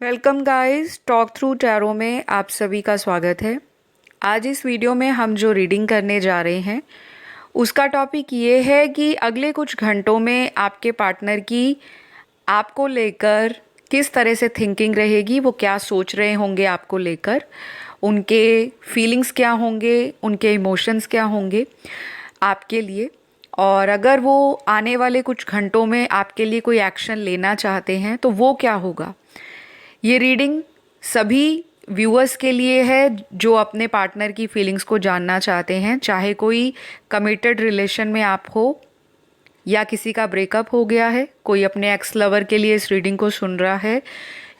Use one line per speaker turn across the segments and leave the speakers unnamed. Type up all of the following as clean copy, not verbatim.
Welcome guys, talk through tarot में आप सभी का स्वागत है। आज इस वीडियो में हम जो रीडिंग करने जा रहे हैं उसका टॉपिक ये है कि अगले कुछ घंटों में आपके पार्टनर की आपको लेकर किस तरह से थिंकिंग रहेगी, वो क्या सोच रहे होंगे आपको लेकर, उनके फीलिंग्स क्या होंगे, उनके इमोशंस क्या होंगे आपके लिए। और अगर वो आने वाले कुछ घंटों में आपके लिए कोई एक्शन लेना चाहते हैं तो वो क्या होगा। ये रीडिंग सभी व्यूअर्स के लिए है जो अपने पार्टनर की फीलिंग्स को जानना चाहते हैं, चाहे कोई कमिटेड रिलेशन में आप हो या किसी का ब्रेकअप हो गया है, कोई अपने एक्स लवर के लिए इस रीडिंग को सुन रहा है,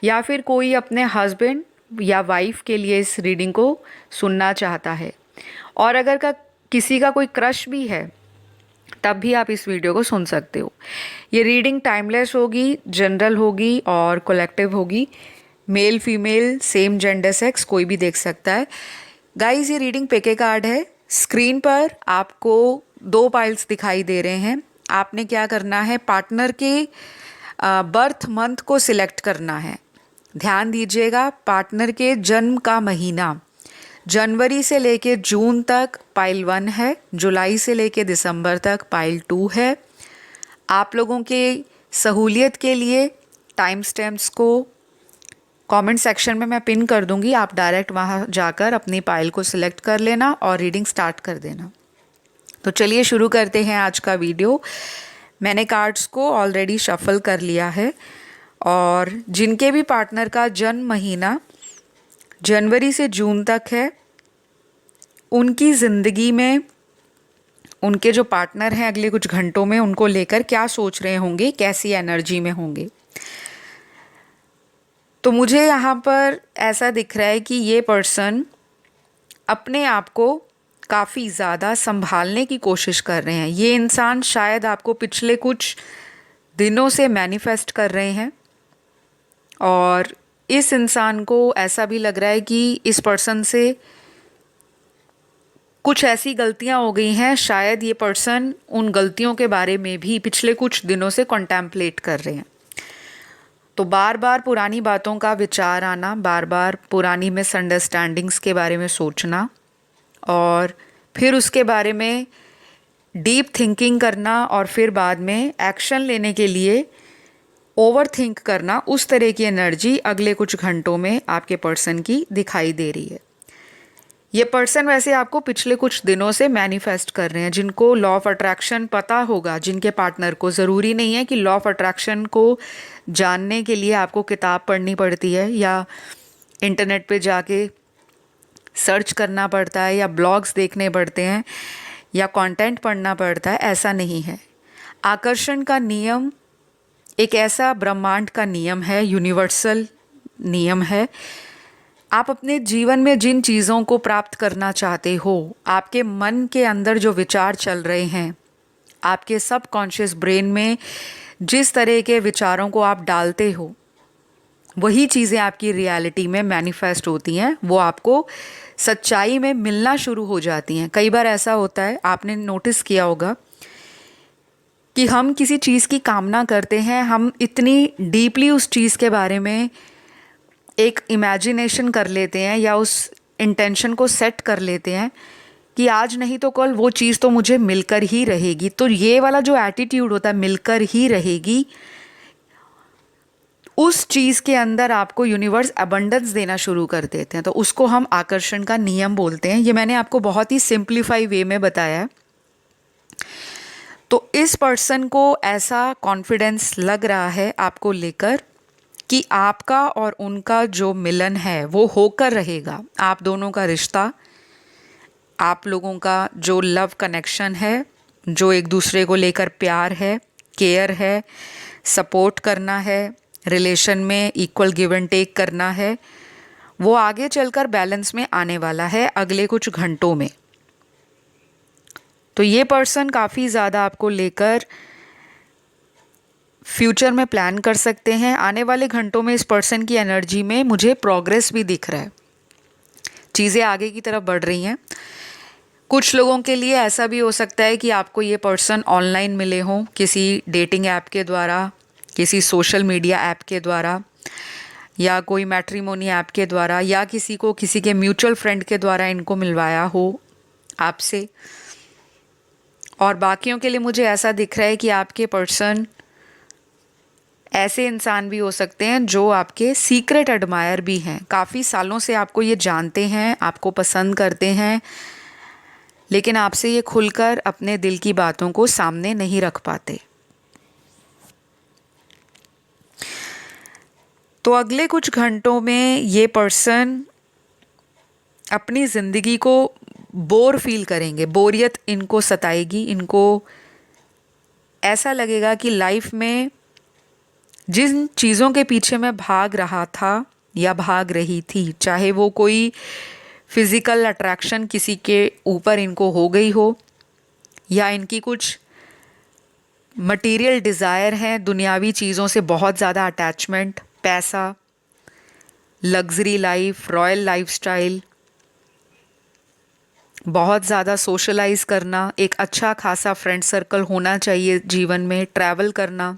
या फिर कोई अपने हस्बैंड या वाइफ के लिए इस रीडिंग को सुनना चाहता है। और अगर किसी का कोई क्रश भी है तब भी आप इस वीडियो को सुन सकते हो। ये रीडिंग टाइमलेस होगी, जनरल होगी और कलेक्टिव होगी। Male female same gender sex कोई भी देख सकता है। गाइस, ये रीडिंग पेके कार्ड है। स्क्रीन पर आपको 2 पाइल्स दिखाई दे रहे हैं। आपने क्या करना है, पार्टनर के बर्थ मंथ को सिलेक्ट करना है। ध्यान दीजिएगा, पार्टनर के जन्म का महीना जनवरी से लेके जून तक पाइल 1 है, जुलाई से लेके दिसंबर तक पाइल 2 है। आप लोगों के सहूलियत के लिए टाइम स्टैम्प्स को कमेंट सेक्शन में मैं पिन कर दूंगी, आप डायरेक्ट वहां जाकर अपनी पाइल को सिलेक्ट कर लेना और रीडिंग स्टार्ट कर देना। तो चलिए शुरू करते हैं आज का वीडियो। मैंने कार्ड्स को ऑलरेडी शफल कर लिया है और जिनके भी पार्टनर का जन्म महीना जनवरी से जून तक है, उनकी ज़िंदगी में उनके जो पार्टनर हैं अगले कुछ घंटों में उनको लेकर क्या सोच रहे होंगे, कैसी एनर्जी में होंगे। तो मुझे यहाँ पर ऐसा दिख रहा है कि ये पर्सन अपने आप को काफ़ी ज़्यादा संभालने की कोशिश कर रहे हैं। ये इंसान शायद आपको पिछले कुछ दिनों से मैनिफेस्ट कर रहे हैं और इस इंसान को ऐसा भी लग रहा है कि इस पर्सन से कुछ ऐसी गलतियां हो गई हैं, शायद ये पर्सन उन गलतियों के बारे में भी पिछले कुछ दिनों से कॉन्टेम्पलेट कर रहे हैं। तो बार बार पुरानी बातों का विचार आना, बार बार पुरानी मिसअंडरस्टैंडिंग्स के बारे में सोचना और फिर उसके बारे में डीप थिंकिंग करना और फिर बाद में एक्शन लेने के लिए ओवर थिंक करना, उस तरह की एनर्जी अगले कुछ घंटों में आपके पर्सन की दिखाई दे रही है। ये पर्सन वैसे आपको पिछले कुछ दिनों से मैनिफेस्ट कर रहे हैं। जिनको लॉ ऑफ अट्रैक्शन पता होगा, जिनके पार्टनर को, ज़रूरी नहीं है कि लॉ ऑफ अट्रैक्शन को जानने के लिए आपको किताब पढ़नी पड़ती है या इंटरनेट पे जाके सर्च करना पड़ता है या ब्लॉग्स देखने पड़ते हैं या कंटेंट पढ़ना पड़ता है, ऐसा नहीं है। आकर्षण का नियम एक ऐसा ब्रह्मांड का नियम है, यूनिवर्सल नियम है। आप अपने जीवन में जिन चीज़ों को प्राप्त करना चाहते हो, आपके मन के अंदर जो विचार चल रहे हैं, आपके सबकॉन्शियस ब्रेन में जिस तरह के विचारों को आप डालते हो, वही चीज़ें आपकी रियलिटी में मैनिफेस्ट होती हैं। वो आपको सच्चाई में मिलना शुरू हो जाती हैं। कई बार ऐसा होता है, आपने नोटिस किया होगा कि हम किसी चीज़ की कामना करते हैं, हम इतनी डीपली उस चीज़ के बारे में एक इमेजिनेशन कर लेते हैं या उस इंटेंशन को सेट कर लेते हैं कि आज नहीं तो कल वो चीज़ तो मुझे मिलकर ही रहेगी। तो ये वाला जो एटीट्यूड होता है, मिलकर ही रहेगी, उस चीज़ के अंदर आपको यूनिवर्स अबंडेंस देना शुरू कर देते हैं। तो उसको हम आकर्षण का नियम बोलते हैं। ये मैंने आपको बहुत ही सिंप्लीफाई वे में बताया है। तो इस पर्सन को ऐसा कॉन्फिडेंस लग रहा है आपको लेकर कि आपका और उनका जो मिलन है वो होकर रहेगा। आप दोनों का रिश्ता, आप लोगों का जो लव कनेक्शन है, जो एक दूसरे को लेकर प्यार है, केयर है, सपोर्ट करना है, रिलेशन में इक्वल गिव एंड टेक करना है, वो आगे चलकर बैलेंस में आने वाला है अगले कुछ घंटों में। तो ये पर्सन काफ़ी ज़्यादा आपको लेकर फ्यूचर में प्लान कर सकते हैं। आने वाले घंटों में इस पर्सन की एनर्जी में मुझे प्रोग्रेस भी दिख रहा है, चीज़ें आगे की तरफ बढ़ रही हैं। कुछ लोगों के लिए ऐसा भी हो सकता है कि आपको ये पर्सन ऑनलाइन मिले हों, किसी डेटिंग ऐप के द्वारा, किसी सोशल मीडिया ऐप के द्वारा, या कोई मैट्रिमोनी ऐप के द्वारा या किसी को किसी के म्यूचुअल फ्रेंड के द्वारा इनको मिलवाया हो आपसे। और बाकियों के लिए मुझे ऐसा दिख रहा है कि आपके पर्सन ऐसे इंसान भी हो सकते हैं जो आपके सीक्रेट एडमायर भी हैं, काफ़ी सालों से आपको ये जानते हैं, आपको पसंद करते हैं, लेकिन आपसे ये खुलकर अपने दिल की बातों को सामने नहीं रख पाते। तो अगले कुछ घंटों में ये पर्सन अपनी ज़िंदगी को बोर फील करेंगे, बोरियत इनको सताएगी, इनको ऐसा लगेगा कि लाइफ में जिन चीज़ों के पीछे मैं भाग रहा था या भाग रही थी, चाहे वो कोई फिज़िकल अट्रैक्शन किसी के ऊपर इनको हो गई हो, या इनकी कुछ मटेरियल डिज़ायर हैं, दुनियावी चीज़ों से बहुत ज़्यादा अटैचमेंट, पैसा, लग्जरी लाइफ, रॉयल लाइफस्टाइल, बहुत ज़्यादा सोशलाइज करना, एक अच्छा खासा फ्रेंड सर्कल होना चाहिए जीवन में, ट्रैवल करना,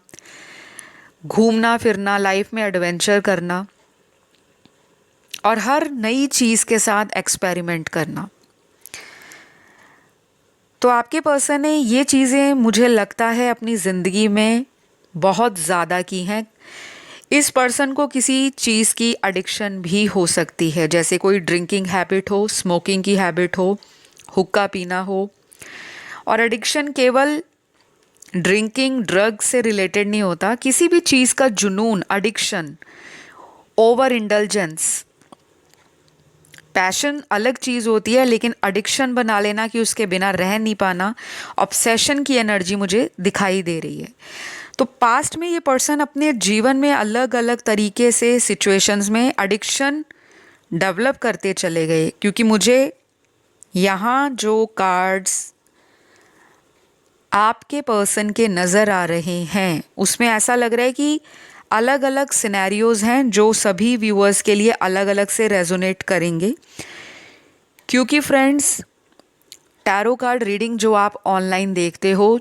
घूमना फिरना, लाइफ में एडवेंचर करना और हर नई चीज़ के साथ एक्सपेरिमेंट करना। तो आपके पर्सन ने ये चीज़ें मुझे लगता है अपनी ज़िंदगी में बहुत ज़्यादा की हैं। इस पर्सन को किसी चीज़ की एडिक्शन भी हो सकती है, जैसे कोई ड्रिंकिंग हैबिट हो, स्मोकिंग की हैबिट हो, हुक्का पीना हो। और एडिक्शन केवल ड्रिंकिंग ड्रग से रिलेटेड नहीं होता, किसी भी चीज़ का जुनून, एडिक्शन, ओवर इंडल्जेंस, पैशन अलग चीज़ होती है, लेकिन एडिक्शन बना लेना कि उसके बिना रह नहीं पाना, ऑब्सेशन की एनर्जी मुझे दिखाई दे रही है। तो पास्ट में ये पर्सन अपने जीवन में अलग अलग तरीके से सिचुएशंस में एडिक्शन डेवलप करते चले गए, क्योंकि मुझे यहाँ जो कार्ड्स आपके पर्सन के नज़र आ रहे हैं उसमें ऐसा लग रहा है कि अलग अलग सिनेरियोज़ हैं जो सभी व्यूअर्स के लिए अलग अलग से रेजोनेट करेंगे। क्योंकि फ्रेंड्स, टैरो कार्ड रीडिंग जो आप ऑनलाइन देखते हो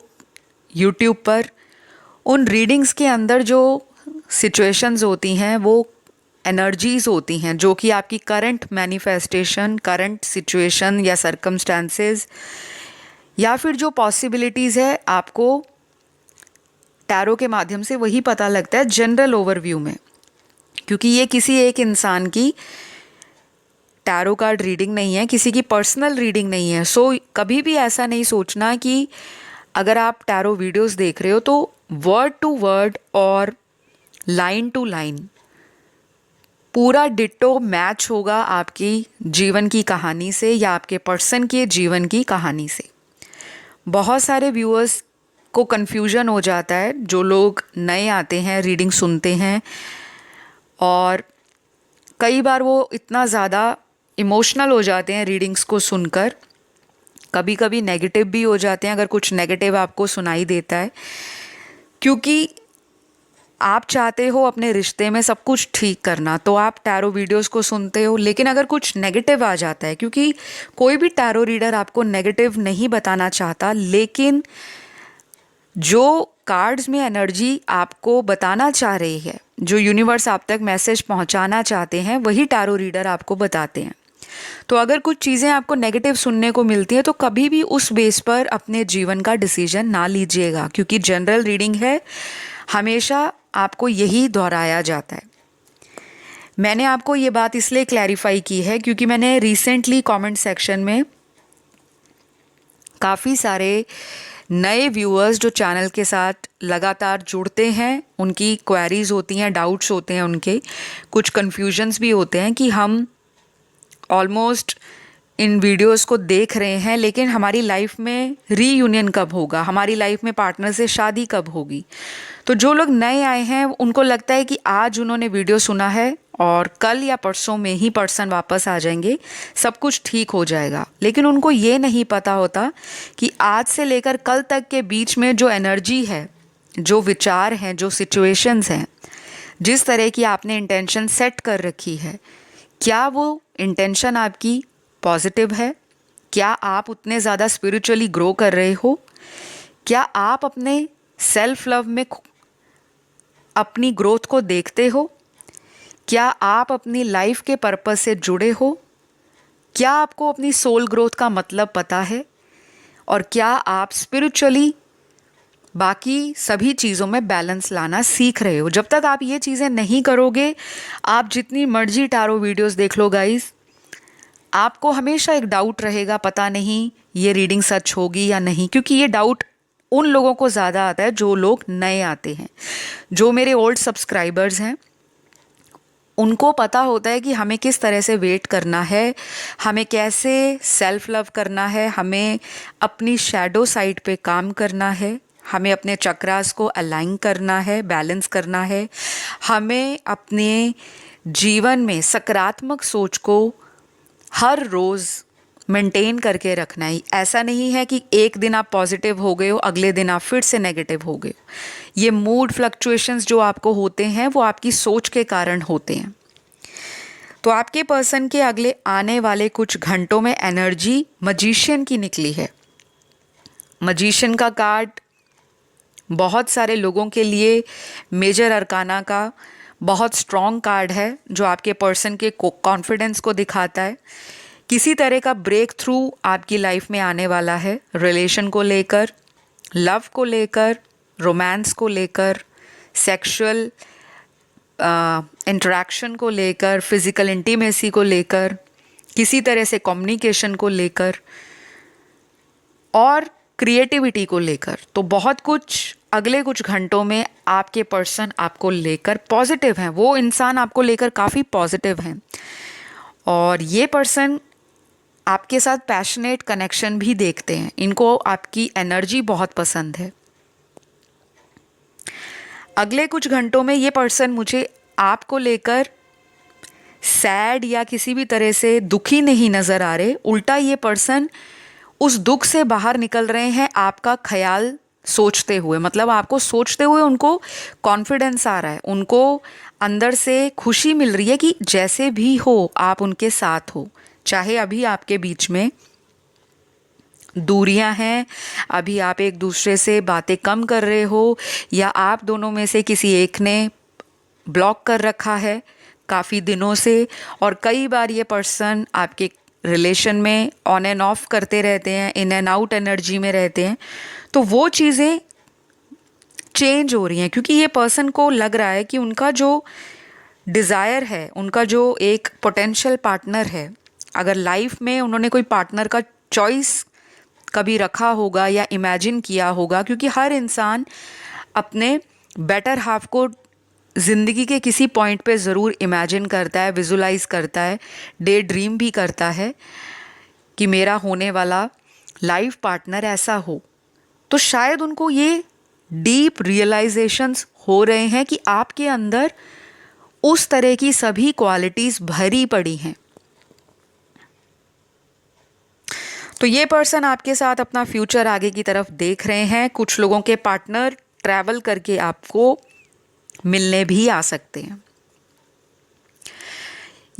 यूट्यूब पर, उन रीडिंग्स के अंदर जो सिचुएशंस होती हैं वो एनर्जीज़ होती हैं जो कि आपकी करंट मैनिफेस्टेशन, करंट सिचुएशन या सर्कमस्टांसेस या फिर जो पॉसिबिलिटीज़ है आपको टैरो के माध्यम से वही पता लगता है जनरल ओवरव्यू में, क्योंकि ये किसी एक इंसान की टैरो कार्ड रीडिंग नहीं है, किसी की पर्सनल रीडिंग नहीं है। सो कभी भी ऐसा नहीं सोचना कि अगर आप टैरो वीडियोस देख रहे हो तो वर्ड टू वर्ड और लाइन टू लाइन पूरा डिट्टो मैच होगा आपकी जीवन की कहानी से या आपके पर्सन के जीवन की कहानी से। बहुत सारे व्यूअर्स को कन्फ्यूजन हो जाता है, जो लोग नए आते हैं, रीडिंग सुनते हैं, और कई बार वो इतना ज़्यादा इमोशनल हो जाते हैं रीडिंग्स को सुनकर, कभी कभी नेगेटिव भी हो जाते हैं अगर कुछ नेगेटिव आपको सुनाई देता है, क्योंकि आप चाहते हो अपने रिश्ते में सब कुछ ठीक करना, तो आप टैरो वीडियोस को सुनते हो। लेकिन अगर कुछ नेगेटिव आ जाता है, क्योंकि कोई भी टैरो रीडर आपको नेगेटिव नहीं बताना चाहता, लेकिन जो कार्ड्स में एनर्जी आपको बताना चाह रही है, जो यूनिवर्स आप तक मैसेज पहुंचाना चाहते हैं, वही टैरो रीडर आपको बताते हैं। तो अगर कुछ चीज़ें आपको नेगेटिव सुनने को मिलती हैं तो कभी भी उस बेस पर अपने जीवन का डिसीजन ना लीजिएगा, क्योंकि जनरल रीडिंग है, हमेशा आपको यही दोहराया जाता है। मैंने आपको ये बात इसलिए क्लैरिफाई की है क्योंकि मैंने रिसेंटली कमेंट सेक्शन में काफ़ी सारे नए व्यूअर्स जो चैनल के साथ लगातार जुड़ते हैं, उनकी क्वेरीज होती हैं, डाउट्स होते हैं, उनके कुछ कन्फ्यूजन्स भी होते हैं कि हम ऑलमोस्ट इन वीडियोस को देख रहे हैं, लेकिन हमारी लाइफ में रीयूनियन कब होगा, हमारी लाइफ में पार्टनर से शादी कब होगी। तो जो लोग नए आए हैं उनको लगता है कि आज उन्होंने वीडियो सुना है और कल या परसों में ही पर्सन वापस आ जाएंगे, सब कुछ ठीक हो जाएगा। लेकिन उनको ये नहीं पता होता कि आज से लेकर कल तक के बीच में जो एनर्जी है, जो विचार हैं, जो सिचुएशंस हैं, जिस तरह की आपने इंटेंशन सेट कर रखी है, क्या वो इंटेंशन आपकी पॉजिटिव है? क्या आप उतने ज़्यादा स्पिरिचुअली ग्रो कर रहे हो? क्या आप अपने सेल्फ लव में अपनी ग्रोथ को देखते हो? क्या आप अपनी लाइफ के पर्पस से जुड़े हो? क्या आपको अपनी सोल ग्रोथ का मतलब पता है? और क्या आप स्पिरिचुअली बाकी सभी चीज़ों में बैलेंस लाना सीख रहे हो? जब तक आप ये चीज़ें नहीं करोगे, आप जितनी मर्जी टैरो वीडियोस देख लो गाइस, आपको हमेशा एक डाउट रहेगा, पता नहीं ये रीडिंग सच होगी या नहीं। क्योंकि ये डाउट उन लोगों को ज़्यादा आता है जो लोग नए आते हैं। जो मेरे ओल्ड सब्सक्राइबर्स हैं, उनको पता होता है कि हमें किस तरह से वेट करना है, हमें कैसे सेल्फ लव करना है, हमें अपनी शैडो साइड पे काम करना है, हमें अपने चक्रास को अलाइन करना है, बैलेंस करना है, हमें अपने जीवन में सकारात्मक सोच को हर रोज़ मेंटेन करके रखना है। ऐसा नहीं है कि एक दिन आप पॉजिटिव हो गए हो, अगले दिन आप फिर से नेगेटिव हो गए हो। ये मूड फ्लक्चुएशंस जो आपको होते हैं वो आपकी सोच के कारण होते हैं। तो आपके पर्सन के अगले आने वाले कुछ घंटों में एनर्जी मजिशियन की निकली है। मजिशियन का कार्ड बहुत सारे लोगों के लिए मेजर अरकाना का बहुत स्ट्रॉन्ग कार्ड है, जो आपके पर्सन के कॉन्फिडेंस को दिखाता है। किसी तरह का ब्रेक थ्रू आपकी लाइफ में आने वाला है, रिलेशन को लेकर, लव को लेकर, रोमांस को लेकर, सेक्सुअल इंटरेक्शन को लेकर, फिजिकल इंटीमेसी को लेकर, किसी तरह से कम्युनिकेशन को लेकर और क्रिएटिविटी को लेकर। तो बहुत कुछ अगले कुछ घंटों में आपके पर्सन आपको लेकर पॉजिटिव हैं। वो इंसान आपको लेकर काफ़ी पॉजिटिव हैं और ये पर्सन आपके साथ पैशनेट कनेक्शन भी देखते हैं। इनको आपकी एनर्जी बहुत पसंद है। अगले कुछ घंटों में ये पर्सन मुझे आपको लेकर सैड या किसी भी तरह से दुखी नहीं नज़र आ रहे। उल्टा ये पर्सन उस दुख से बाहर निकल रहे हैं आपका ख्याल सोचते हुए। मतलब आपको सोचते हुए उनको कॉन्फिडेंस आ रहा है, उनको अंदर से खुशी मिल रही है कि जैसे भी हो आप उनके साथ हो। चाहे अभी आपके बीच में दूरियां हैं, अभी आप एक दूसरे से बातें कम कर रहे हो, या आप दोनों में से किसी एक ने ब्लॉक कर रखा है काफ़ी दिनों से, और कई बार ये पर्सन आपके रिलेशन में ऑन एंड ऑफ करते रहते हैं, इन एंड आउट एनर्जी में रहते हैं। तो वो चीज़ें चेंज हो रही हैं क्योंकि ये पर्सन को लग रहा है कि उनका जो डिज़ायर है, उनका जो एक पोटेंशियल पार्टनर है, अगर लाइफ में उन्होंने कोई पार्टनर का चॉइस कभी रखा होगा या इमेजिन किया होगा, क्योंकि हर इंसान अपने बेटर हाफ को ज़िंदगी के किसी पॉइंट पे ज़रूर इमेजिन करता है, विजुलाइज करता है, डे ड्रीम भी करता है कि मेरा होने वाला लाइफ पार्टनर ऐसा हो। तो शायद उनको ये डीप रियलाइजेशंस हो रहे हैं कि आपके अंदर उस तरह की सभी क्वालिटीज़ भरी पड़ी हैं। तो ये पर्सन आपके साथ अपना फ्यूचर आगे की तरफ देख रहे हैं। कुछ लोगों के पार्टनर ट्रैवल करके आपको मिलने भी आ सकते हैं।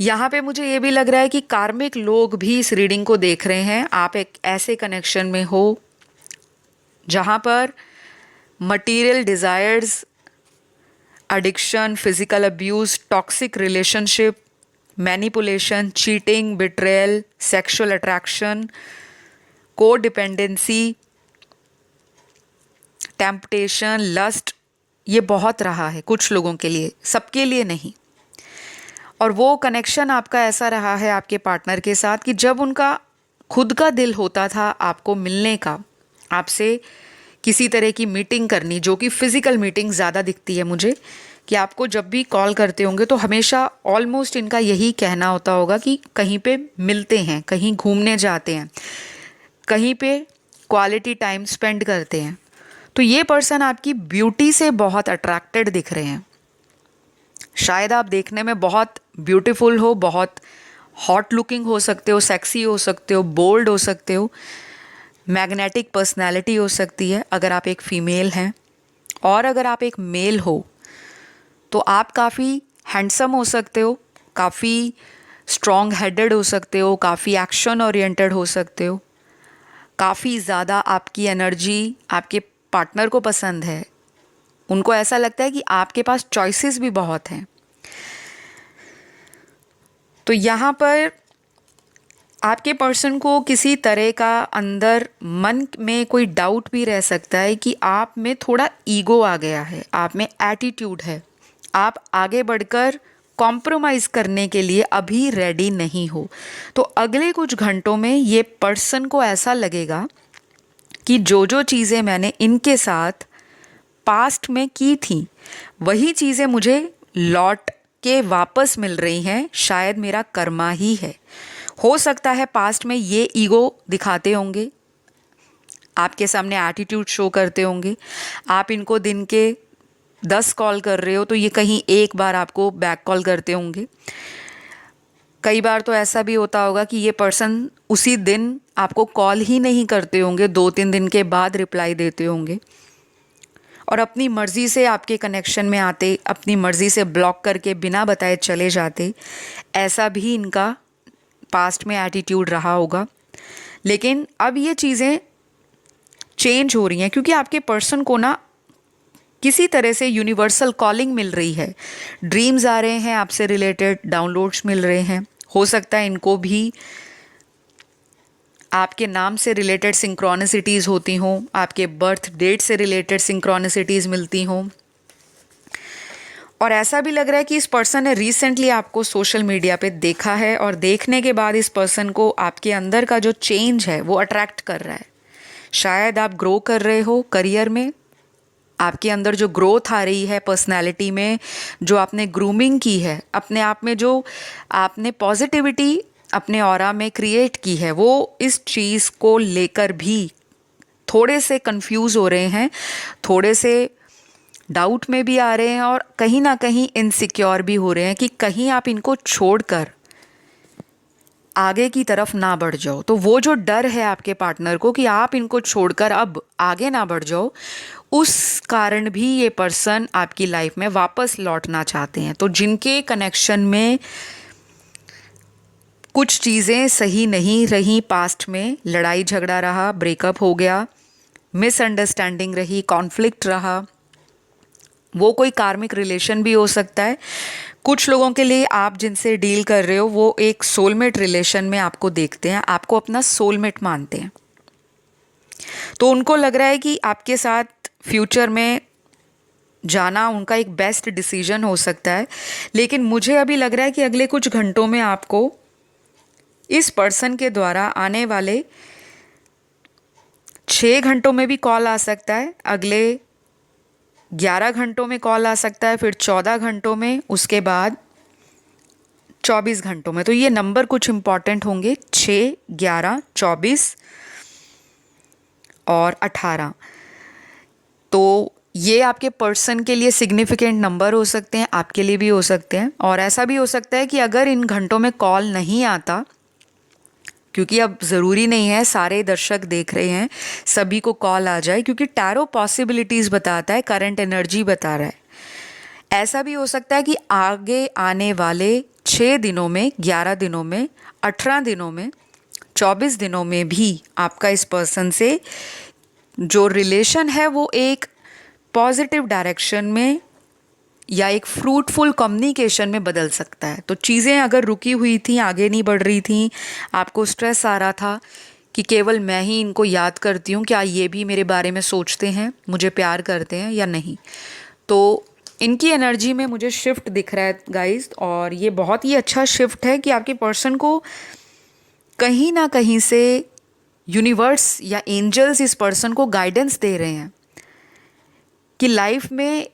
यहाँ पे मुझे ये भी लग रहा है कि कार्मिक लोग भी इस रीडिंग को देख रहे हैं। आप एक ऐसे कनेक्शन में हो जहाँ पर material desires, addiction, physical abuse, toxic relationship, manipulation, cheating, betrayal, sexual attraction, को डिपेंडेंसी, टेम्पटेशन, लस्ट, ये बहुत रहा है कुछ लोगों के लिए, सबके लिए नहीं। और वो कनेक्शन आपका ऐसा रहा है आपके पार्टनर के साथ कि जब उनका खुद का दिल होता था आपको मिलने का, आपसे किसी तरह की मीटिंग करनी, जो कि फ़िज़िकल मीटिंग ज़्यादा दिखती है मुझे, कि आपको जब भी कॉल करते होंगे तो हमेशा ऑलमोस्ट इनका यही कहना होता होगा कि कहीं पे मिलते हैं, कहीं घूमने जाते हैं, कहीं पे क्वालिटी टाइम स्पेंड करते हैं। तो ये पर्सन आपकी ब्यूटी से बहुत अट्रैक्टेड दिख रहे हैं। शायद आप देखने में बहुत ब्यूटीफुल हो, बहुत हॉट लुकिंग हो सकते हो, सेक्सी हो सकते हो, बोल्ड हो सकते हो, मैग्नेटिक पर्सनैलिटी हो सकती है अगर आप एक फ़ीमेल हैं। और अगर आप एक मेल हो तो आप काफ़ी हैंडसम हो सकते हो, काफ़ी स्ट्रॉन्ग हेडेड हो सकते हो, काफ़ी एक्शन ओरिएंटेड हो सकते हो, काफ़ी ज़्यादा आपकी एनर्जी आपके पार्टनर को पसंद है। उनको ऐसा लगता है कि आपके पास चॉइसेस भी बहुत हैं। तो यहाँ पर आपके पर्सन को किसी तरह का अंदर मन में कोई डाउट भी रह सकता है कि आप में थोड़ा ईगो आ गया है, आप में एटीट्यूड है, आप आगे बढ़कर कॉम्प्रोमाइज़ करने के लिए अभी रेडी नहीं हो। तो अगले कुछ घंटों में ये पर्सन को ऐसा लगेगा कि जो जो चीज़ें मैंने इनके साथ पास्ट में की थी वही चीज़ें मुझे लौट के वापस मिल रही हैं, शायद मेरा कर्मा ही है। हो सकता है पास्ट में ये ईगो दिखाते होंगे, आपके सामने एटीट्यूड शो करते होंगे, आप इनको दिन के 10 कॉल कर रहे हो तो ये कहीं एक बार आपको बैक कॉल करते होंगे। कई बार तो ऐसा भी होता होगा कि ये पर्सन उसी दिन आपको कॉल ही नहीं करते होंगे, 2-3 दिन के बाद रिप्लाई देते होंगे और अपनी मर्ज़ी से आपके कनेक्शन में आते, अपनी मर्ज़ी से ब्लॉक करके बिना बताए चले जाते। ऐसा भी इनका पास्ट में एटीट्यूड रहा होगा। लेकिन अब ये चीज़ें चेंज हो रही हैं क्योंकि आपके पर्सन को ना किसी तरह से यूनिवर्सल कॉलिंग मिल रही है। ड्रीम्स आ रहे हैं आपसे रिलेटेड, डाउनलोड्स मिल रहे हैं। हो सकता है इनको भी आपके नाम से रिलेटेड सिंक्रोनिसिटीज़ होती हों, आपके बर्थ डेट से रिलेटेड सिंक्रोनिसिटीज़ मिलती हों। और ऐसा भी लग रहा है कि इस पर्सन ने रिसेंटली आपको सोशल मीडिया पे देखा है और देखने के बाद इस पर्सन को आपके अंदर का जो चेंज है वो अट्रैक्ट कर रहा है। शायद आप ग्रो कर रहे हो करियर में, आपके अंदर जो ग्रोथ आ रही है पर्सनैलिटी में, जो आपने ग्रूमिंग की है अपने आप में, जो आपने पॉजिटिविटी अपने ऑरा में क्रिएट की है, वो इस चीज़ को लेकर भी थोड़े से कंफ्यूज हो रहे हैं, थोड़े से डाउट में भी आ रहे हैं और कहीं ना कहीं इनसिक्योर भी हो रहे हैं कि कहीं आप इनको छोड़कर आगे की तरफ ना बढ़ जाओ। तो वो जो डर है आपके पार्टनर को कि आप इनको छोड़कर अब आगे ना बढ़ जाओ, उस कारण भी ये पर्सन आपकी लाइफ में वापस लौटना चाहते हैं। तो जिनके कनेक्शन में कुछ चीज़ें सही नहीं रही, पास्ट में लड़ाई झगड़ा रहा, ब्रेकअप हो गया, मिसअंडरस्टैंडिंग रही, कॉन्फ्लिक्ट रहा, वो कोई कार्मिक रिलेशन भी हो सकता है। कुछ लोगों के लिए आप जिनसे डील कर रहे हो वो एक सोलमेट रिलेशन में आपको देखते हैं, आपको अपना सोलमेट मानते हैं। तो उनको लग रहा है कि आपके साथ फ्यूचर में जाना उनका एक बेस्ट डिसीजन हो सकता है। लेकिन मुझे अभी लग रहा है कि अगले कुछ घंटों में आपको इस पर्सन के द्वारा आने वाले 6 घंटों में भी कॉल आ सकता है, अगले 11 घंटों में कॉल आ सकता है, फिर 14 घंटों में, उसके बाद 24 घंटों में। तो ये नंबर कुछ इंपॉर्टेंट होंगे, 6, 11, 24 और 18। तो ये आपके पर्सन के लिए सिग्निफिकेंट नंबर हो सकते हैं, आपके लिए भी हो सकते हैं। और ऐसा भी हो सकता है कि अगर इन घंटों में कॉल नहीं आता, क्योंकि अब ज़रूरी नहीं है सारे दर्शक देख रहे हैं सभी को कॉल आ जाए, क्योंकि टैरो पॉसिबिलिटीज़ बताता है, करंट एनर्जी बता रहा है। ऐसा भी हो सकता है कि आगे आने वाले 6 दिनों में, 11 दिनों में, 18 दिनों में, 24 दिनों में भी आपका इस पर्सन से जो रिलेशन है वो एक पॉजिटिव डायरेक्शन में या एक फ्रूटफुल कम्युनिकेशन में बदल सकता है। तो चीज़ें अगर रुकी हुई थी, आगे नहीं बढ़ रही थी, आपको स्ट्रेस आ रहा था कि केवल मैं ही इनको याद करती हूँ, क्या ये भी मेरे बारे में सोचते हैं, मुझे प्यार करते हैं या नहीं, तो इनकी एनर्जी में मुझे शिफ्ट दिख रहा है गाइस। और ये बहुत ही अच्छा शिफ्ट है कि आपके पर्सन को कहीं ना कहीं से यूनिवर्स या एंजल्स इस पर्सन को गाइडेंस दे रहे हैं कि लाइफ में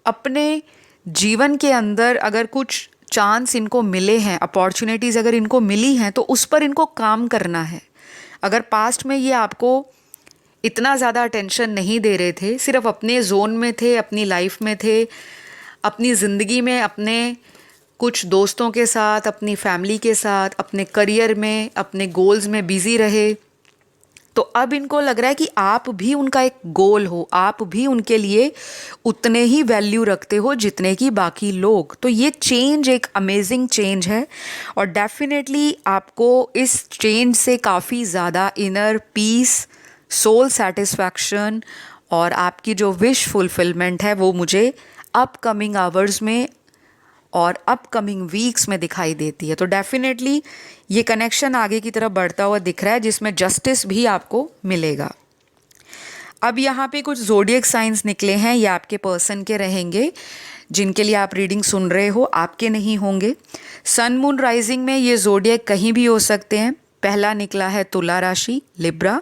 अपने जीवन के अंदर अगर कुछ चांस इनको मिले हैं, अपॉर्चुनिटीज़ अगर इनको मिली हैं, तो उस पर इनको काम करना है। अगर पास्ट में ये आपको इतना ज़्यादा अटेंशन नहीं दे रहे थे, सिर्फ अपने जोन में थे, अपनी लाइफ में थे, अपनी ज़िंदगी में अपने कुछ दोस्तों के साथ, अपनी फैमिली के साथ, अपने करियर में, अपने गोल्स में बिज़ी रहे, तो अब इनको लग रहा है कि आप भी उनका एक गोल हो, आप भी उनके लिए उतने ही वैल्यू रखते हो जितने कि बाकी लोग। तो ये चेंज एक अमेजिंग चेंज है और डेफिनेटली आपको इस चेंज से काफ़ी ज़्यादा इनर पीस, सोल सेटिस्फैक्शन और आपकी जो विश फुलफिलमेंट है वो मुझे अपकमिंग आवर्स में और अपकमिंग वीक्स में दिखाई देती है। तो डेफिनेटली ये कनेक्शन आगे की तरफ बढ़ता हुआ दिख रहा है, जिसमें जस्टिस भी आपको मिलेगा। अब यहाँ पे कुछ ज़ोडिएक साइंस निकले हैं, ये आपके पर्सन के रहेंगे जिनके लिए आप रीडिंग सुन रहे हो, आपके नहीं होंगे। सन मून राइजिंग में ये ज़ोडिएक कहीं भी हो सकते हैं। पहला निकला है तुला राशि लिब्रा,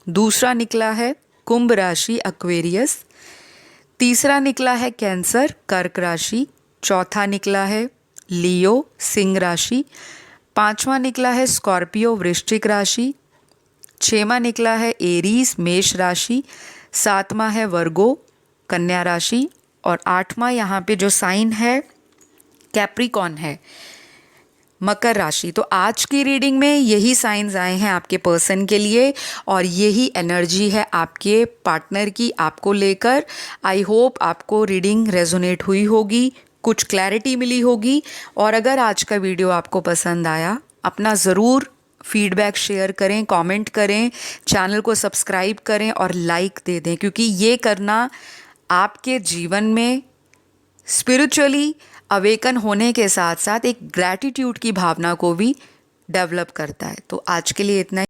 दूसरा निकला है कुंभ राशि एक्वेरियस, तीसरा निकला है कैंसर कर्क राशि, चौथा निकला है लियो सिंह राशि, पांचवा निकला है स्कॉर्पियो वृश्चिक राशि, छठवां निकला है एरीज मेष राशि, सातवां है वर्गो कन्या राशि और आठवां यहाँ पे जो साइन है कैप्रिकॉन है मकर राशि। तो आज की रीडिंग में यही साइंस आए हैं आपके पर्सन के लिए और यही एनर्जी है आपके पार्टनर की आपको लेकर। आई होप आपको रीडिंग रेजोनेट हुई होगी, कुछ क्लैरिटी मिली होगी। और अगर आज का वीडियो आपको पसंद आया, अपना ज़रूर फीडबैक शेयर करें, कमेंट करें, चैनल को सब्सक्राइब करें और लाइक दे दें, क्योंकि ये करना आपके जीवन में स्पिरिचुअली अवेकन होने के साथ साथ एक ग्रैटिट्यूड की भावना को भी डेवलप करता है। तो आज के लिए इतना ही।